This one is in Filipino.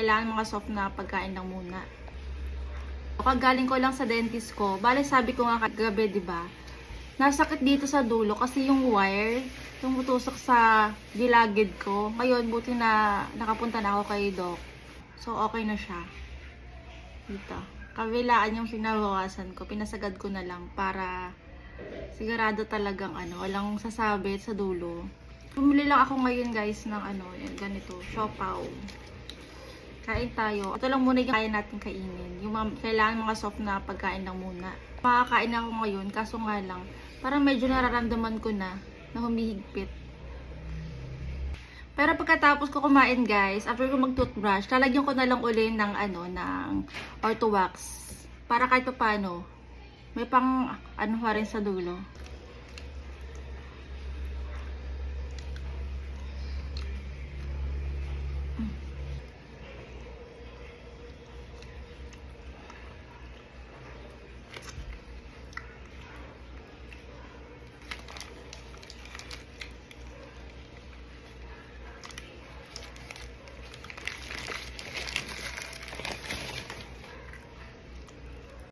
kailangan mga soft na pagkain lang muna. Galing ko lang sa dentist ko. Bale, sabi ko nga kagabi, di ba? Nasakit dito sa dulo kasi yung wire, yung tutusok sa gilagid ko. Ngayon, buti na nakapunta na ako kay Doc. So, okay na siya. Dito. Kabilaan yung pinabawasan ko. Pinasagad ko na lang para sigurado talagang walang sasabit sa dulo. Bumili lang ako ngayon guys ng yan, ganito, siopaw. Kain tayo. Ito lang muna yung kaya natin kainin. Yung kailangan mga soft na pagkain lang muna. Makakain ako ngayon, kaso nga lang, parang medyo nararamdaman ko na humihigpit. Pero pagkatapos ko kumain guys, after ko mag-toothbrush, lalagyan ko na lang uli ng Ortho Wax. Para kahit pa paano, may pang pa rin sa dulo.